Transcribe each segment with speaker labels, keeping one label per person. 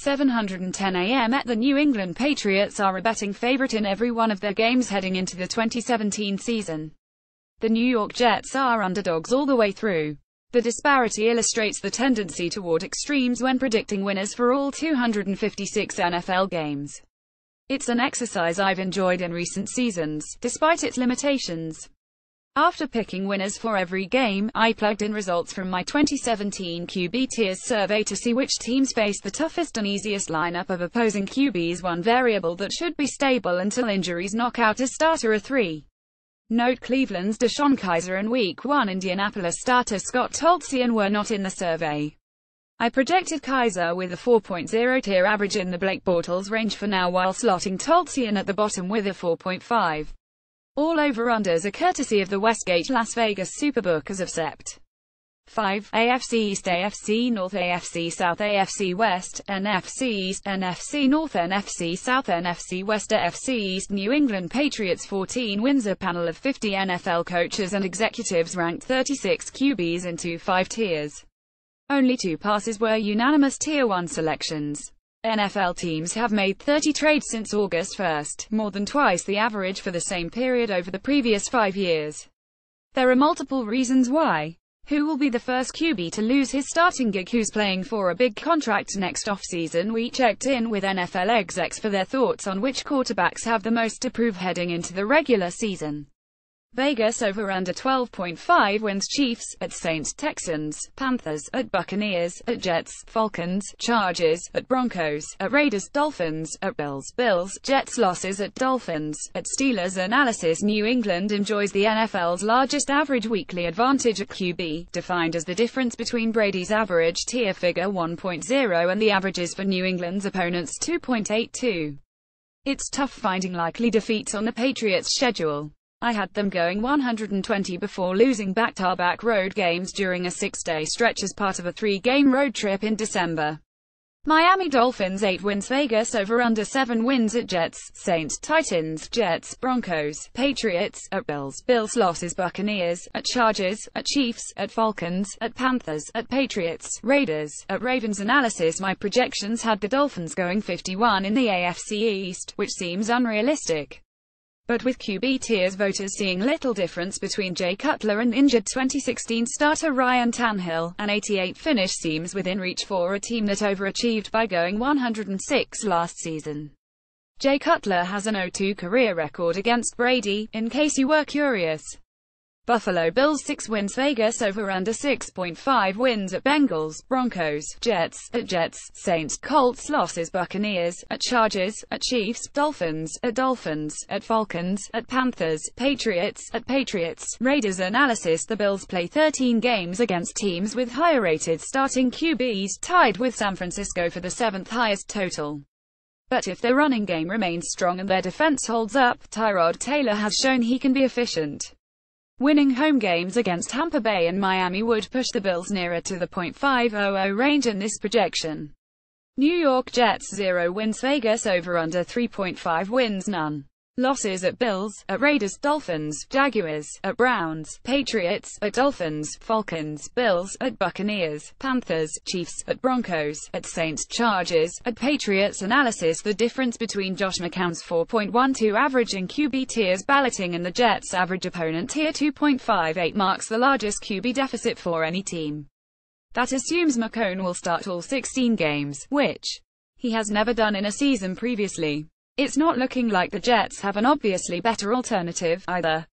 Speaker 1: 7:10 a.m. at the New England Patriots are a betting favorite in every one of their games heading into the 2017 season. The New York Jets are underdogs all the way through. The disparity illustrates the tendency toward extremes when predicting winners for all 256 NFL games. It's an exercise I've enjoyed in recent seasons, despite its limitations. After picking winners for every game, I plugged in results from my 2017 QB tiers survey to see which teams faced the toughest and easiest lineup of opposing QBs. One variable that should be stable until injuries knock out a starter are three. Note Cleveland's DeShone Kizer and Week 1 Indianapolis starter Scott Tolzien were not in the survey. I projected Kizer with a 4.0 tier average in the Blake Bortles range for now, while slotting Tolzien at the bottom with a 4.5. All over-unders are courtesy of the Westgate Las Vegas Superbook as of Sept. 5. AFC East, AFC North, AFC South, AFC West, NFC East, NFC North, NFC South, NFC West, AFC East. New England Patriots 14 wins. A panel of 50 NFL coaches and executives ranked 36 QBs into 5 tiers. Only 2 passes were unanimous Tier 1 selections. NFL teams have made 30 trades since August 1, more than twice the average for the same period over the previous 5 years. There are multiple reasons why. Who will be the first QB to lose his starting gig? Who's playing for a big contract next offseason? We checked in with NFL execs for their thoughts on which quarterbacks have the most to prove heading into the regular season. Vegas over under 12.5 wins. Chiefs at Saints, Texans, Panthers at Buccaneers, at Jets, Falcons, Chargers, at Broncos, at Raiders, Dolphins, at Bills, Jets losses at Dolphins, at Steelers. Analysis: New England enjoys the NFL's largest average weekly advantage at QB, defined as the difference between Brady's average tier figure 1.0 and the averages for New England's opponents 2.82. It's tough finding likely defeats on the Patriots' schedule. I had them going 120 before losing back-to-back road games during a 6-day stretch as part of a 3-game road trip in December. Miami Dolphins 8 wins. Vegas over under 7 wins at Jets, Saints, Titans, Jets, Broncos, Patriots, at Bills losses. Buccaneers, at Chargers, at Chiefs, at Falcons, at Panthers, at Patriots, Raiders, at Ravens. Analysis: my projections had the Dolphins going 51 in the AFC East, which seems unrealistic. But with QB tiers voters seeing little difference between Jay Cutler and injured 2016 starter Ryan Tannehill, an 88 finish seems within reach for a team that overachieved by going 106 last season. Jay Cutler has an 0-2 career record against Brady, in case you were curious. Buffalo Bills 6 wins. Vegas over under 6.5 wins at Bengals, Broncos, Jets, at Jets, Saints, Colts losses. Buccaneers, at Chargers, at Chiefs, Dolphins, at Falcons, at Panthers, Patriots, at Patriots, Raiders. Analysis: the Bills play 13 games against teams with higher rated starting QBs, tied with San Francisco for the 7th highest total. But if their running game remains strong and their defense holds up, Tyrod Taylor has shown he can be efficient. Winning home games against Tampa Bay and Miami would push the Bills nearer to the .500 range in this projection. New York Jets 0 wins. Vegas over under 3.5 wins. None losses at Bills, at Raiders, Dolphins, Jaguars, at Browns, Patriots, at Dolphins, Falcons, Bills, at Buccaneers, Panthers, Chiefs, at Broncos, at Saints, Chargers, at Patriots. Analysis: the difference between Josh McCown's 4.12 average in QB tiers balloting and the Jets' average opponent tier 2.58 marks the largest QB deficit for any team. That assumes McCown will start all 16 games, which he has never done in a season previously. It's not looking like the Jets have an obviously better alternative, either.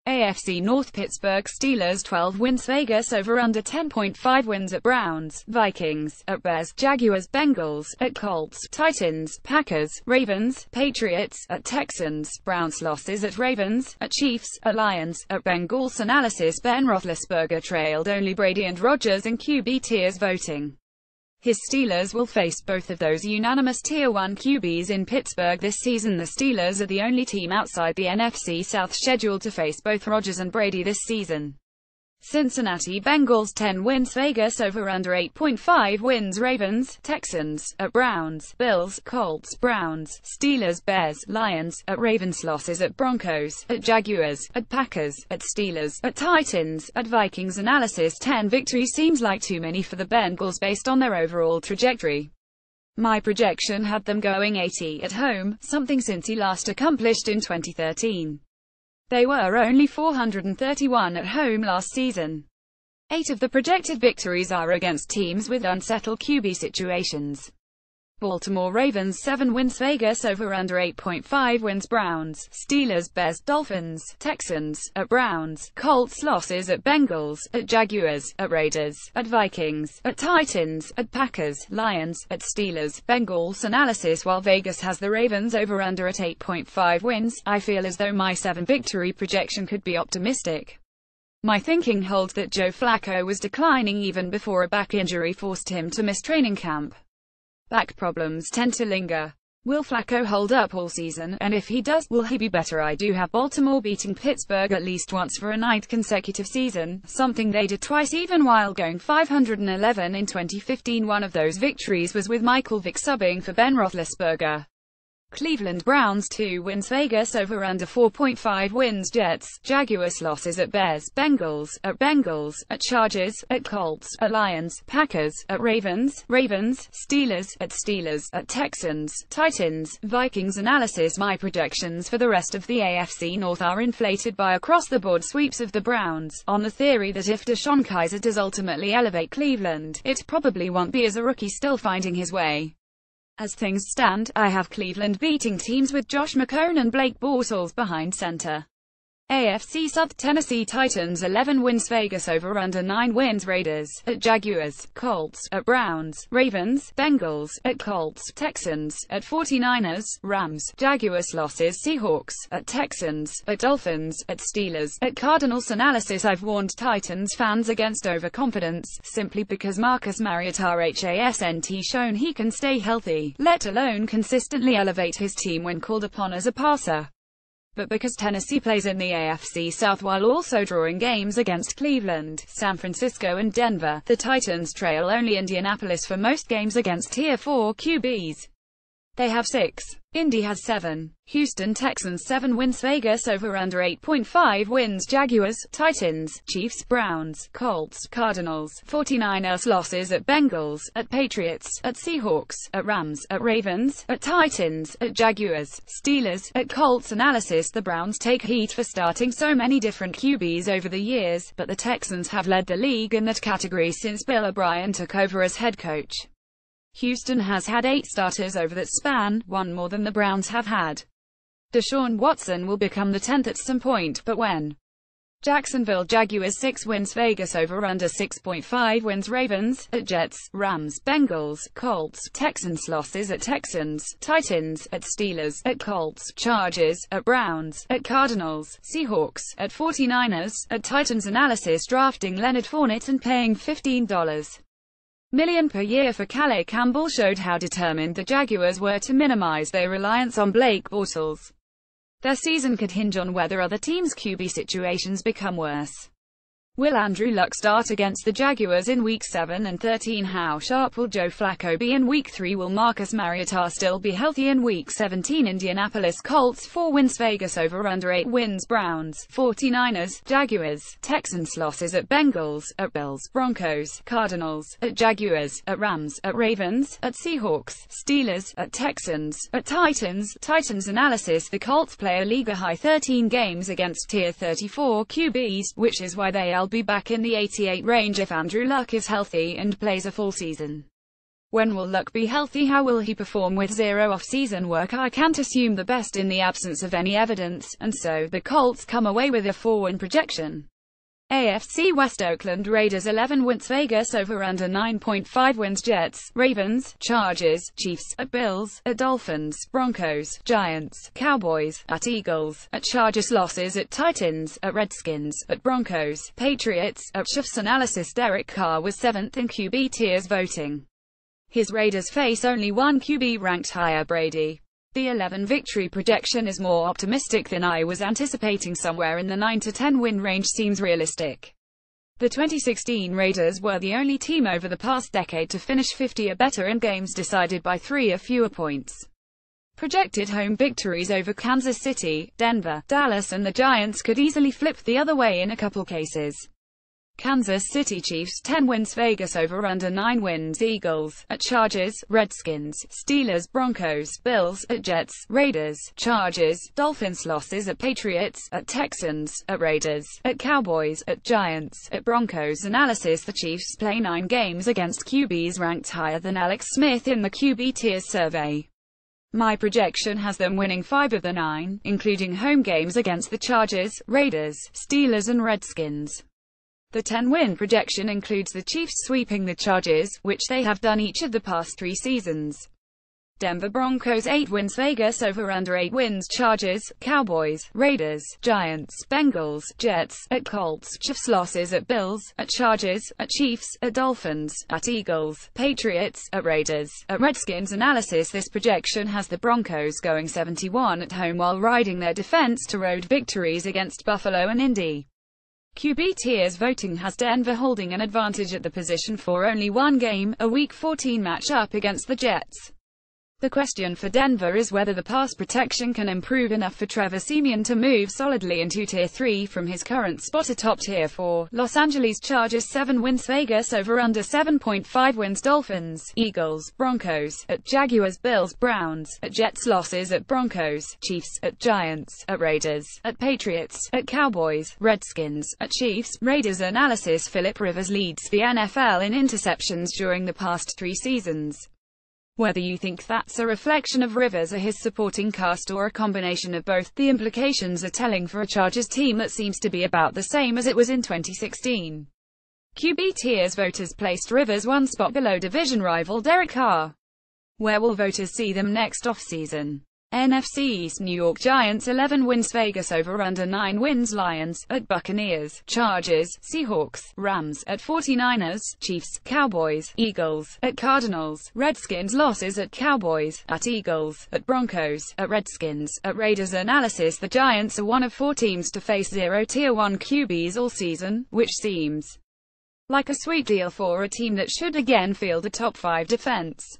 Speaker 1: AFC North: Pittsburgh Steelers 12 wins. Vegas over under 10.5 wins at Browns, Vikings, at Bears, Jaguars, Bengals, at Colts, Titans, Packers, Ravens, Patriots, at Texans, Browns losses at Ravens, at Chiefs, at Lions, at Bengals. Analysis: Ben Roethlisberger trailed only Brady and Rodgers in QB tiers voting. His Steelers will face both of those unanimous Tier 1 QBs in Pittsburgh this season. The Steelers are the only team outside the NFC South scheduled to face both Rodgers and Brady this season. Cincinnati Bengals 10 wins. Vegas over under 8.5 wins. Ravens, Texans, at Browns, Bills, Colts, Browns, Steelers, Bears, Lions, at Ravens losses at Broncos, at Jaguars, at Packers, at Steelers, at Titans, at Vikings. Analysis: 10 victories seems like too many for the Bengals based on their overall trajectory. My projection had them going 80 at home, something Cincy last accomplished in 2013. They were only 431 at home last season. 8 of the projected victories are against teams with unsettled QB situations. Baltimore Ravens 7 wins, Vegas over/under 8.5 wins, Browns, Steelers, Bears, Dolphins, Texans, at Browns, Colts losses at Bengals, at Jaguars, at Raiders, at Vikings, at Titans, at Packers, Lions, at Steelers, Bengals analysis. While Vegas has the Ravens over/under at 8.5 wins, I feel as though my 7 victory projection could be optimistic. My thinking holds that Joe Flacco was declining even before a back injury forced him to miss training camp. Back problems tend to linger. Will Flacco hold up all season, and if he does, will he be better? I do have Baltimore beating Pittsburgh at least once for a 9th consecutive season, something they did twice even while going 511 in 2015. One of those victories was with Michael Vick subbing for Ben Roethlisberger. Cleveland Browns 2 wins, Vegas over/under 4.5 wins, Jets, Jaguars losses at Bears, Bengals, at Chargers, at Colts, at Lions, Packers, at Ravens, Steelers, at Texans, Titans, Vikings analysis. My projections for the rest of the AFC North are inflated by across-the-board sweeps of the Browns, on the theory that if DeShone Kizer does ultimately elevate Cleveland, it probably won't be as a rookie still finding his way. As things stand, I have Cleveland beating teams with Josh McCown and Blake Bortles behind center. AFC South, Tennessee Titans 11 wins, Vegas over/under 9 wins, Raiders, at Jaguars, Colts, at Browns, Ravens, Bengals, at Colts, Texans, at 49ers, Rams, Jaguars losses, Seahawks, at Texans, at Dolphins, at Steelers, at Cardinals analysis. I've warned Titans fans against overconfidence, simply because Marcus Mariota hasn't shown he can stay healthy, let alone consistently elevate his team when called upon as a passer. But because Tennessee plays in the AFC South while also drawing games against Cleveland, San Francisco and Denver, the Titans trail only Indianapolis for most games against Tier 4 QBs. They have 6. Indy has 7. Houston Texans 7 wins, Vegas over/under 8.5 wins, Jaguars, Titans, Chiefs, Browns, Colts, Cardinals, 49ers losses at Bengals, at Patriots, at Seahawks, at Rams, at Ravens, at Titans, at Jaguars, Steelers, at Colts analysis. The Browns take heat for starting so many different QBs over the years, but the Texans have led the league in that category since Bill O'Brien took over as head coach. Houston has had 8 starters over that span, one more than the Browns have had. Deshaun Watson will become the 10th at some point, but when? Jacksonville Jaguars 6 wins, Vegas over/under 6.5 wins, Ravens, at Jets, Rams, Bengals, Colts, Texans losses at Texans, Titans, at Steelers, at Colts, Chargers, at Browns, at Cardinals, Seahawks, at 49ers, at Titans analysis. Drafting Leonard Fournette and paying $15 million per year for Calais Campbell showed how determined the Jaguars were to minimize their reliance on Blake Bortles. Their season could hinge on whether other teams' QB situations become worse. Will Andrew Luck start against the Jaguars in Week 7 and 13? How sharp will Joe Flacco be in Week 3? Will Marcus Mariota still be healthy in Week 17? Indianapolis Colts 4 wins, Vegas over/under 8 wins, Browns, 49ers, Jaguars, Texans losses at Bengals, at Bills, Broncos, Cardinals, at Jaguars, at Rams, at Ravens, at Seahawks, Steelers, at Texans, at Titans. Titans analysis. The Colts play a league-high 13 games against Tier 34 QBs, which is why they'll be back in the 88 range if Andrew Luck is healthy and plays a full season. When will Luck be healthy? How will he perform with 0 off-season work? I can't assume the best in the absence of any evidence, and so, the Colts come away with a 4-win projection. AFC West, Oakland Raiders 11 wins, Vegas over/under 9.5 wins, Jets, Ravens, Chargers, Chiefs, at Bills, at Dolphins, Broncos, Giants, Cowboys, at Eagles, at Chargers losses at Titans, at Redskins, at Broncos, Patriots, at Chiefs analysis. Derek Carr was 7th in QB tiers voting. His Raiders face only one QB ranked higher, Brady. The 11 victory projection is more optimistic than I was anticipating. Somewhere in the 9 to 10 win range seems realistic. The 2016 Raiders were the only team over the past decade to finish 50 or better in games decided by 3 or fewer points. Projected home victories over Kansas City, Denver, Dallas and the Giants could easily flip the other way in a couple cases. Kansas City Chiefs 10 wins, Vegas over under 9 wins, Eagles, at Chargers, Redskins, Steelers, Broncos, Bills, at Jets, Raiders, Chargers, Dolphins, losses at Patriots, at Texans, at Raiders, at Cowboys, at Giants, at Broncos. Analysis: the Chiefs play 9 games against QBs ranked higher than Alex Smith in the QB tiers survey. My projection has them winning 5 of the 9, including home games against the Chargers, Raiders, Steelers and Redskins. The 10-win projection includes the Chiefs sweeping the Chargers, which they have done each of the past 3 seasons. Denver Broncos 8 wins, Vegas over under 8 wins, Chargers, Cowboys, Raiders, Giants, Bengals, Jets, at Colts, Chiefs, losses at Bills, at Chargers, at Chiefs, at Dolphins, at Eagles, Patriots, at Raiders, at Redskins. Analysis: this projection has the Broncos going 7-1 at home while riding their defense to road victories against Buffalo and Indy. QB tiers voting has Denver holding an advantage at the position for only 1 game, a Week 14 matchup against the Jets. The question for Denver is whether the pass protection can improve enough for Trevor Siemian to move solidly into Tier 3 from his current spot atop Tier 4. Los Angeles Chargers 7 wins, Vegas over under 7.5 wins, Dolphins, Eagles, Broncos, at Jaguars, Bills, Browns, at Jets, losses at Broncos, Chiefs, at Giants, at Raiders, at Patriots, at Cowboys, Redskins, at Chiefs, Raiders. Analysis: Philip Rivers leads the NFL in interceptions during the past 3 seasons. Whether you think that's a reflection of Rivers or his supporting cast or a combination of both, the implications are telling for a Chargers team that seems to be about the same as it was in 2016. QB tiers voters placed Rivers 1 spot below division rival Derek Carr. Where will voters see them next offseason? NFC East: New York Giants 11 wins, Vegas over under 9 wins, Lions, at Buccaneers, Chargers, Seahawks, Rams, at 49ers, Chiefs, Cowboys, Eagles, at Cardinals, Redskins, losses at Cowboys, at Eagles, at Broncos, at Redskins, at Raiders. Analysis: the Giants are one of 4 teams to face 0 Tier 1 QBs all season, which seems like a sweet deal for a team that should again field a top 5 defense.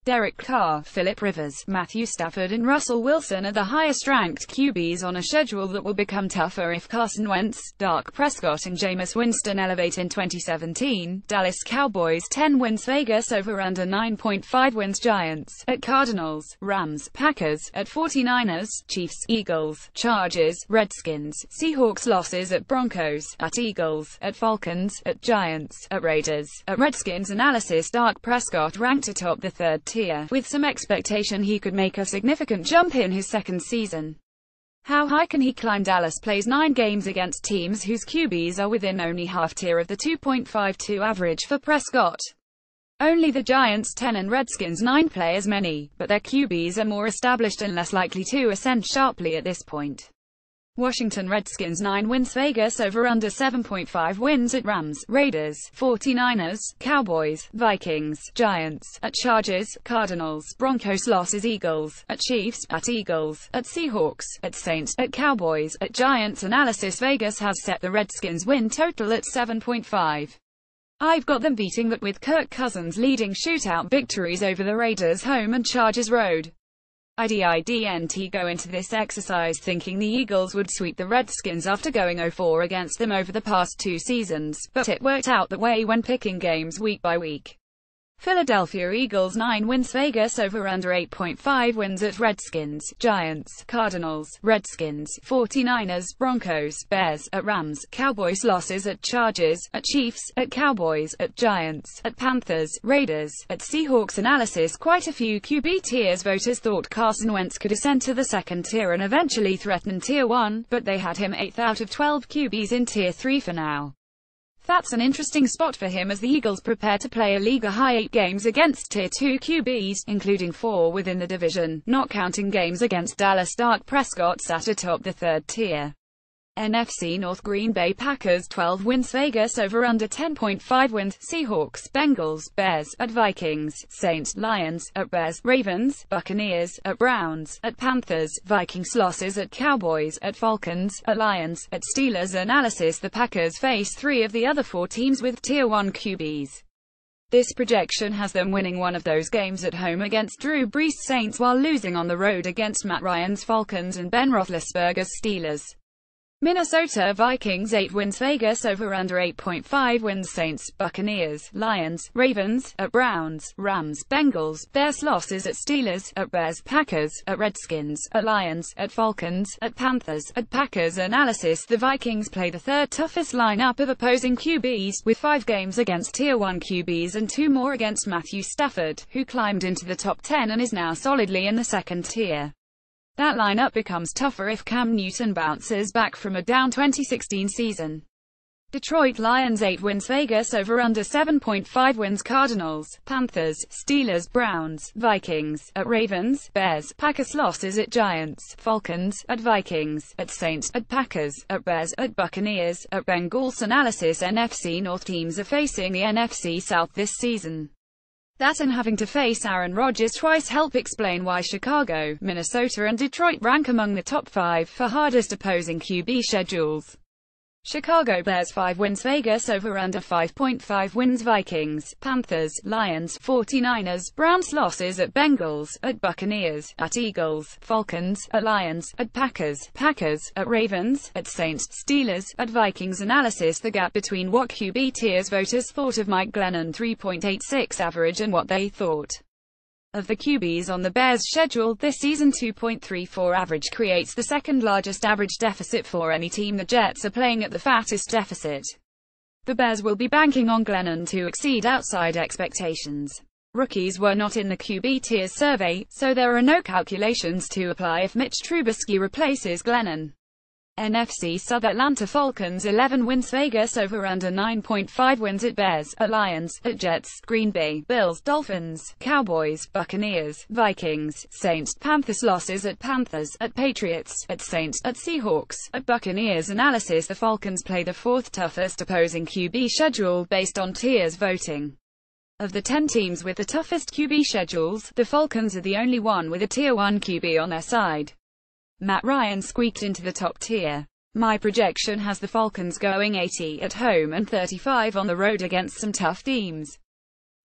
Speaker 1: Derek Carr, Philip Rivers, Matthew Stafford and Russell Wilson are the highest-ranked QBs on a schedule that will become tougher if Carson Wentz, Dak Prescott and Jameis Winston elevate in 2017. Dallas Cowboys 10 wins, Vegas over under 9.5 wins, Giants, at Cardinals, Rams, Packers, at 49ers, Chiefs, Eagles, Chargers, Redskins, Seahawks, losses at Broncos, at Eagles, at Falcons, at Giants, at Raiders, at Redskins. Analysis: Dak Prescott ranked atop the 3rd tier, with some expectation he could make a significant jump in his 2nd season. How high can he climb? Dallas plays 9 games against teams whose QBs are within only half tier of the 2.52 average for Prescott. Only the Giants 10 and Redskins 9 play as many, but their QBs are more established and less likely to ascend sharply at this point. Washington Redskins 9 wins, Vegas over under 7.5 wins, at Rams, Raiders, 49ers, Cowboys, Vikings, Giants, at Chargers, Cardinals, Broncos, losses Eagles, at Chiefs, at Eagles, at Seahawks, at Saints, at Cowboys, at Giants. Analysis: Vegas has set the Redskins win total at 7.5. I've got them beating that with Kirk Cousins leading shootout victories over the Raiders home and Chargers road. I didn't go into this exercise thinking the Eagles would sweep the Redskins after going 0-4 against them over the past 2 seasons, but it worked out that way when picking games week by week. Philadelphia Eagles 9 wins, Vegas over under 8.5 wins, at Redskins, Giants, Cardinals, Redskins, 49ers, Broncos, Bears, at Rams, Cowboys, losses at Chargers, at Chiefs, at Cowboys, at Giants, at Panthers, Raiders, at Seahawks. Analysis: quite a few QB tiers voters thought Carson Wentz could ascend to the 2nd tier and eventually threaten Tier 1, but they had him 8th out of 12 QBs in Tier 3 for now. That's an interesting spot for him as the Eagles prepare to play a league-high 8 games against Tier 2 QBs, including 4 within the division, not counting games against Dallas. Dak Prescott sat atop the 3rd tier. NFC North: Green Bay Packers 12 wins, Vegas over under 10.5 wins, Seahawks, Bengals, Bears, at Vikings, Saints, Lions, at Bears, Ravens, Buccaneers, at Browns, at Panthers, Vikings, losses at Cowboys, at Falcons, at Lions, at Steelers. Analysis: the Packers face 3 of the other 4 teams with Tier 1 QBs. This projection has them winning one of those games at home against Drew Brees' Saints while losing on the road against Matt Ryan's Falcons and Ben Roethlisberger's Steelers. Minnesota Vikings 8 wins, Vegas over/under 8.5 wins, Saints, Buccaneers, Lions, Ravens, at Browns, Rams, Bengals, Bears losses, at Steelers, at Bears, Packers, at Redskins, at Lions, at Falcons, at Panthers, at Packers. Analysis: the Vikings play the third toughest lineup of opposing QBs, with 5 games against Tier 1 QBs and 2 more against Matthew Stafford, who climbed into the top 10 and is now solidly in the second tier. That lineup becomes tougher if Cam Newton bounces back from a down 2016 season. Detroit Lions 8 wins, Vegas over/under 7.5 wins, Cardinals, Panthers, Steelers, Browns, Vikings, at Ravens, Bears, Packers losses, at Giants, Falcons, at Vikings, at Saints, at Packers, at Bears, at Buccaneers, at Bengals. Analysis: NFC North teams are facing the NFC South this season. That and having to face Aaron Rodgers twice help explain why Chicago, Minnesota and Detroit rank among the top 5 for hardest opposing QB schedules. Chicago Bears 5 wins, Vegas over/under 5.5 wins, Vikings, Panthers, Lions, 49ers, Browns losses, at Bengals, at Buccaneers, at Eagles, Falcons, at Lions, at Packers, at Ravens, at Saints, Steelers, at Vikings. Analysis: the gap between what QB tiers voters thought of Mike Glennon 3.86 average and what they thought of the QBs on the Bears' schedule this season 2.34 average creates the second largest average deficit for any team. The Jets are playing at the fattest deficit. The Bears will be banking on Glennon to exceed outside expectations. Rookies were not in the QB tiers survey, so there are no calculations to apply if Mitch Trubisky replaces Glennon. NFC South: Atlanta Falcons 11 wins, Vegas over/under 9.5 wins, at Bears, at Lions, at Jets, Green Bay, Bills, Dolphins, Cowboys, Buccaneers, Vikings, Saints, Panthers losses, at Panthers, at Patriots, at Saints, at Seahawks, at Buccaneers. Analysis: the Falcons play the 4th toughest opposing QB schedule based on tiers voting. Of the 10 teams with the toughest QB schedules, the Falcons are the only one with a Tier 1 QB on their side. Matt Ryan squeaked into the top tier. My projection has the Falcons going 80 at home and 35 on the road against some tough teams.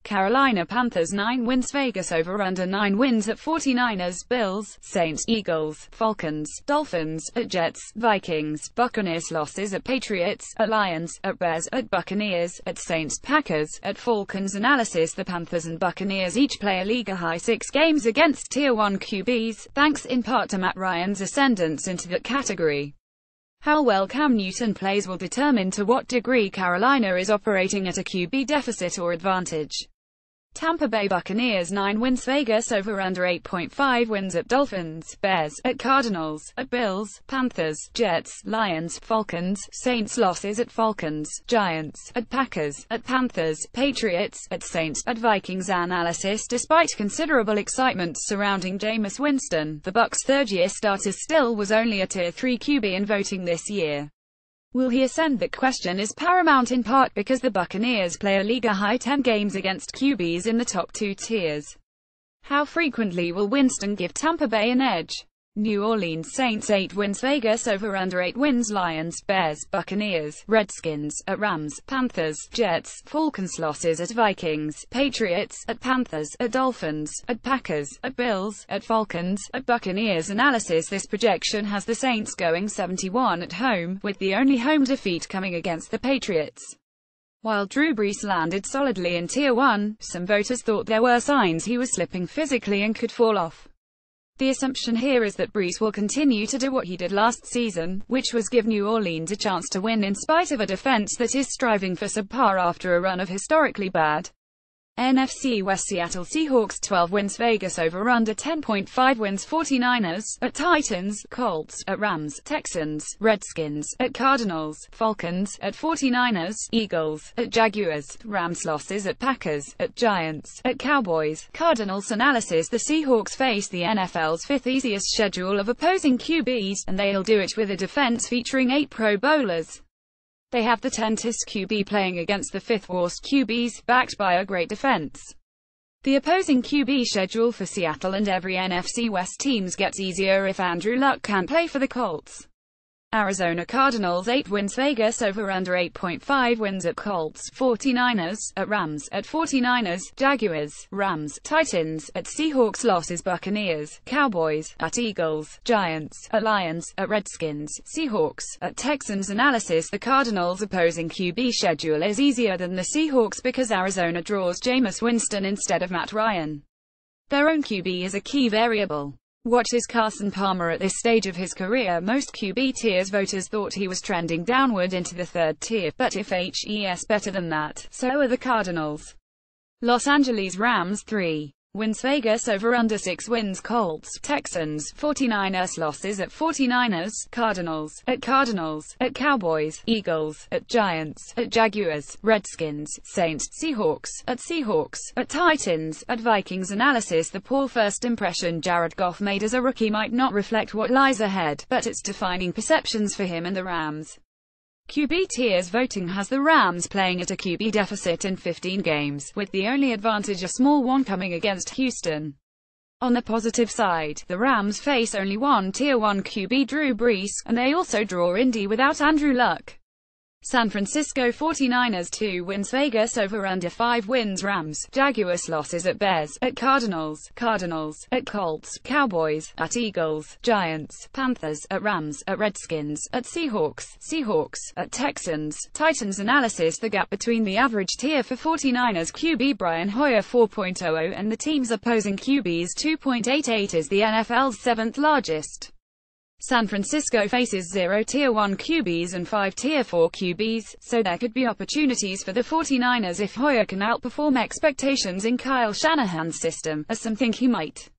Speaker 1: Carolina Panthers 9 wins, Vegas over/under 9 wins, at 49ers, Bills, Saints, Eagles, Falcons, Dolphins, at Jets, Vikings, Buccaneers losses, at Patriots, at Lions, at Bears, at Buccaneers, at Saints, Packers, at Falcons. Analysis: the Panthers and Buccaneers each play a league-high 6 games against Tier 1 QBs, thanks in part to Matt Ryan's ascendance into that category. How well Cam Newton plays will determine to what degree Carolina is operating at a QB deficit or advantage. Tampa Bay Buccaneers 9 wins, Vegas over/under 8.5 wins, at Dolphins, Bears, at Cardinals, at Bills, Panthers, Jets, Lions, Falcons, Saints losses, at Falcons, Giants, at Packers, at Panthers, Patriots, at Saints, at Vikings. Analysis: despite considerable excitement surrounding Jameis Winston, the Bucs' third-year starter still was only a Tier 3 QB in voting this year. Will he ascend? That question is paramount in part because the Buccaneers play a league-high 10 games against QBs in the top 2 tiers. How frequently will Winston give Tampa Bay an edge? New Orleans Saints 8 wins, Vegas over/under 8 wins, Lions, Bears, Buccaneers, Redskins, at Rams, Panthers, Jets, Falcons losses, at Vikings, Patriots, at Panthers, at Dolphins, at Packers, at Bills, at Falcons, at Buccaneers. Analysis: this projection has the Saints going 71 at home, with the only home defeat coming against the Patriots. While Drew Brees landed solidly in Tier 1, some voters thought there were signs he was slipping physically and could fall off. The assumption here is that Brees will continue to do what he did last season, which was give New Orleans a chance to win in spite of a defense that is striving for subpar after a run of historically bad. NFC West: Seattle Seahawks 12 wins, Vegas over/under 10.5 wins, 49ers, at Titans, Colts, at Rams, Texans, Redskins, at Cardinals, Falcons, at 49ers, Eagles, at Jaguars, Rams losses, at Packers, at Giants, at Cowboys, Cardinals. Analysis: the Seahawks face the NFL's 5th easiest schedule of opposing QBs, and they'll do it with a defense featuring 8 Pro Bowlers. They have the 10th QB playing against the 5th worst QBs, backed by a great defense. The opposing QB schedule for Seattle and every NFC West teams gets easier if Andrew Luck can play for the Colts. Arizona Cardinals 8 wins. Vegas over/under 8.5 wins. At Colts, 49ers, at Rams, at 49ers, Jaguars, Rams, Titans, at Seahawks. Losses: Buccaneers, Cowboys, at Eagles, Giants, at Lions, at Redskins, Seahawks, at Texans. Analysis: the Cardinals' opposing QB schedule is easier than the Seahawks because Arizona draws Jameis Winston instead of Matt Ryan. Their own QB is a key variable. What is Carson Palmer at this stage of his career? Most QB tiers voters thought he was trending downward into the third tier, but if he's better than that, so are the Cardinals. Los Angeles Rams 3 wins. Vegas over/under 6 wins. Colts, Texans, 49ers. Losses: at 49ers, Cardinals, at Cowboys, Eagles, at Giants, at Jaguars, Redskins, Saints, Seahawks, at Titans, at Vikings. Analysis: the poor first impression Jared Goff made as a rookie might not reflect what lies ahead, but it's defining perceptions for him and the Rams. QB tiers voting has the Rams playing at a QB deficit in 15 games, with the only advantage a small one coming against Houston. On the positive side, the Rams face only one Tier 1 QB, Drew Brees, and they also draw Indy without Andrew Luck. San Francisco 49ers 2 wins. Vegas over/under 5 wins. Rams, Jaguars. Losses: at Bears, at Cardinals, at Colts, Cowboys, at Eagles, Giants, Panthers, at Rams, at Redskins, at Seahawks, at Texans, Titans. Analysis: the gap between the average tier for 49ers QB Brian Hoyer 4.00 and the team's opposing QB's 2.88 is the NFL's 7th largest. San Francisco faces 0 Tier 1 QBs and 5 Tier 4 QBs, so there could be opportunities for the 49ers if Hoyer can outperform expectations in Kyle Shanahan's system, as some think he might.